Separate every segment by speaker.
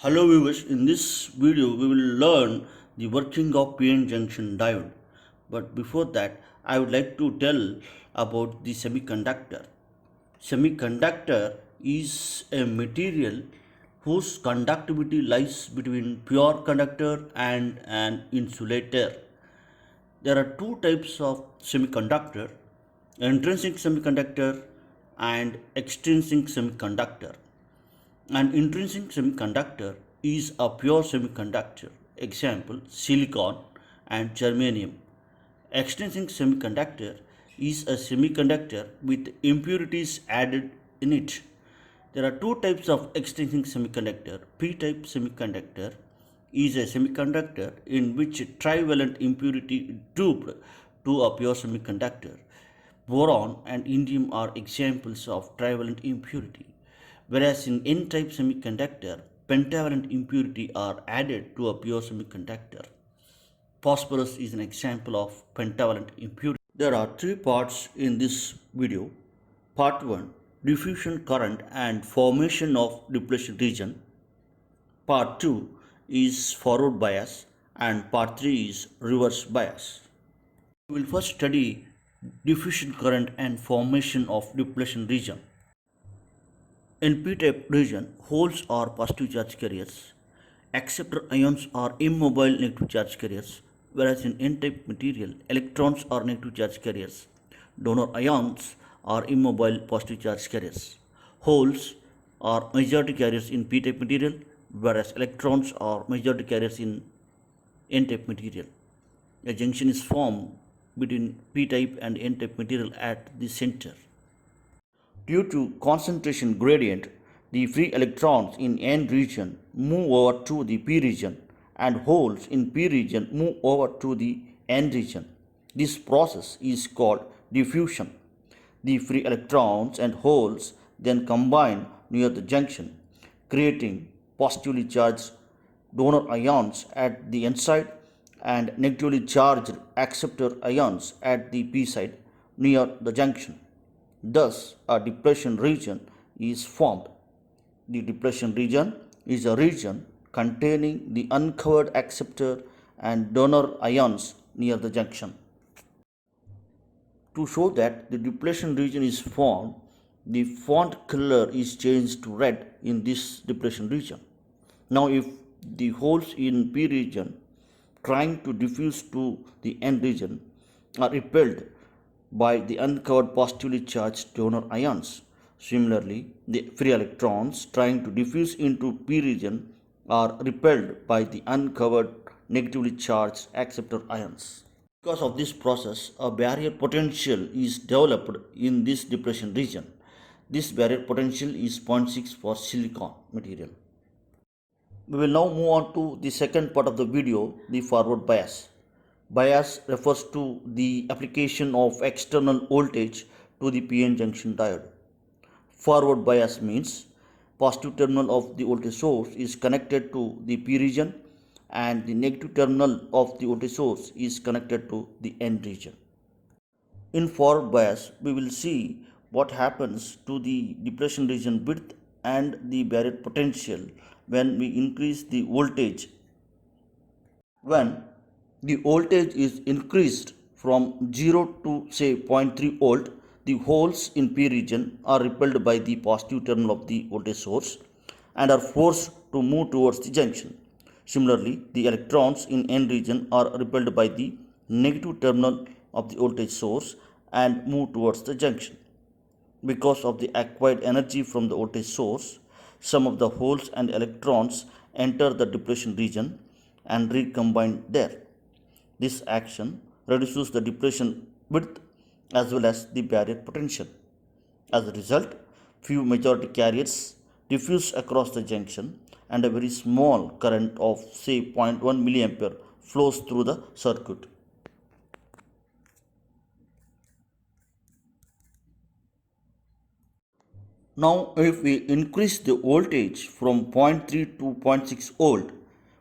Speaker 1: Hello viewers, in this video we will learn the working of PN junction diode. But before that, I would like to tell about the semiconductor. Semiconductor is a material whose conductivity lies between pure conductor and an insulator. There are two types of semiconductor, intrinsic semiconductor and extrinsic semiconductor. An intrinsic semiconductor is a pure semiconductor, example silicon and germanium. Extrinsic semiconductor is a semiconductor with impurities added in it. There are two types of extrinsic semiconductor. P-type semiconductor is a semiconductor in which trivalent impurity duped to a pure semiconductor. Boron and indium are examples of trivalent impurity, whereas in N-type semiconductor, pentavalent impurity are added to a pure semiconductor. Phosphorus is an example of pentavalent impurity. There are three parts in this video. Part 1, diffusion current and formation of depletion region. Part 2 is forward bias and part 3 is reverse bias. We will first study diffusion current and formation of depletion region. In p-type region, holes are positive charge carriers, acceptor ions are immobile negative charge carriers, whereas in n-type material, electrons are negative charge carriers. Donor ions are immobile positive charge carriers. Holes are majority carriers in p-type material, whereas electrons are majority carriers in n-type material. A junction is formed between p-type and n-type material at the center. Due to concentration gradient, the free electrons in N region move over to the P region and holes in P region move over to the N region. This process is called diffusion. The free electrons and holes then combine near the junction, creating positively charged donor ions at the N side and negatively charged acceptor ions at the P side near the junction. Thus, a depletion region is formed. The depletion region is a region containing the uncovered acceptor and donor ions near the junction. To show that the depletion region is formed, the font color is changed to red in this depletion region. Now, if the holes in P region trying to diffuse to the N region are repelled by the uncovered positively charged donor ions. Similarly, the free electrons trying to diffuse into P region are repelled by the uncovered negatively charged acceptor ions. Because of this process, a barrier potential is developed in this depletion region. This barrier potential is 0.6 for silicon material. We will now move on to the second part of the video, the forward bias. Bias refers to the application of external voltage to the PN junction diode. Forward bias means positive terminal of the voltage source is connected to the P region and the negative terminal of the voltage source is connected to the N region. In forward bias, we will see what happens to the depletion region width and the barrier potential when we increase the voltage. When the voltage is increased from 0 to say 0.3 volt, the holes in P region are repelled by the positive terminal of the voltage source and are forced to move towards the junction. Similarly, the electrons in N region are repelled by the negative terminal of the voltage source and move towards the junction. Because of the acquired energy from the voltage source, some of the holes and electrons enter the depletion region and recombine there. This action reduces the depletion width as well as the barrier potential. As a result, few majority carriers diffuse across the junction and a very small current of say 0.1 milliampere flows through the circuit. Now, if we increase the voltage from 0.3 to 0.6 volt,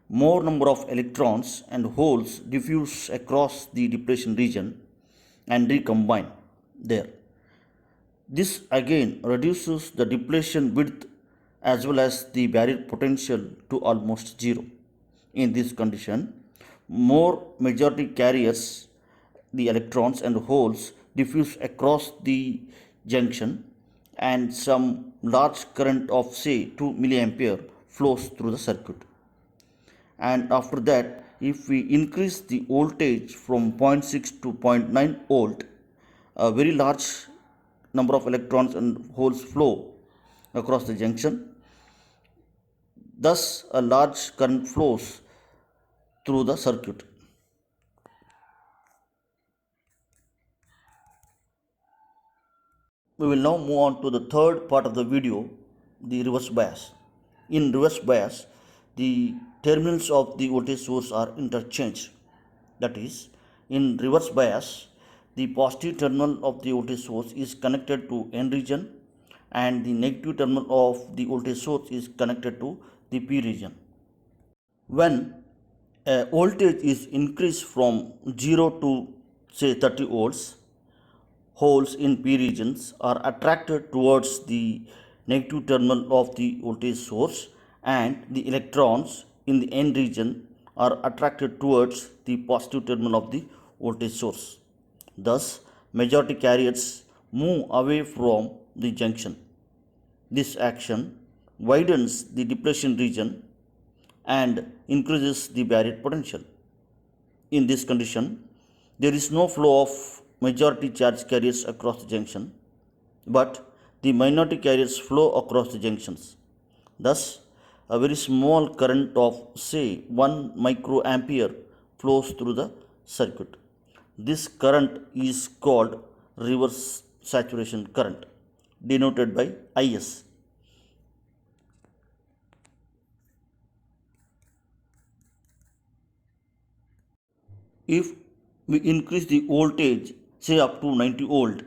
Speaker 1: more number of electrons and holes diffuse across the depletion region and recombine there. This again reduces the depletion width as well as the barrier potential to almost zero. In this condition, more majority carriers, the electrons and holes, diffuse across the junction, and some large current of say 2 milliampere flows through the circuit. And after that, if we increase the voltage from 0.6 to zero point 0.9 volt, a very large number of electrons and holes flow across the junction. Thus, a large current flows through the circuit. We will now move on to the third part of the video, the reverse bias. In reverse bias, the terminals of the voltage source are interchanged. That is, in reverse bias, the positive terminal of the voltage source is connected to N region and the negative terminal of the voltage source is connected to the P region. When a voltage is increased from 0 to say 30 volts, holes in P regions are attracted towards the negative terminal of the voltage source, and the electrons in the N region are attracted towards the positive terminal of the voltage source. Thus, majority carriers move away from the junction. This action widens the depletion region and increases the barrier potential. In this condition, there is no flow of majority charge carriers across the junction, but the minority carriers flow across the junctions. Thus, a very small current of say 1 microampere flows through the circuit. This current is called reverse saturation current, denoted by IS. If we increase the voltage say up to 90 volt,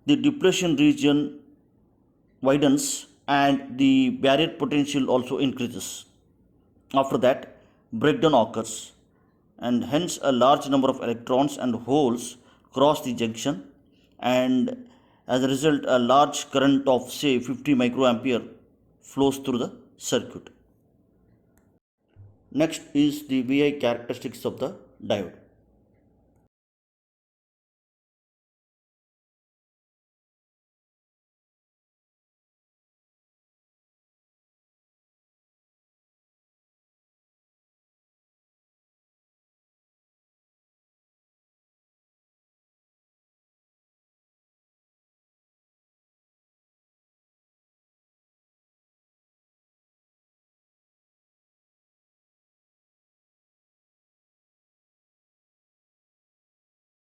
Speaker 1: the depletion region widens and the barrier potential also increases. After that, breakdown occurs, and hence a large number of electrons and holes cross the junction, and as a result a large current of say 50 microampere flows through the circuit. Next is the VI characteristics of the diode.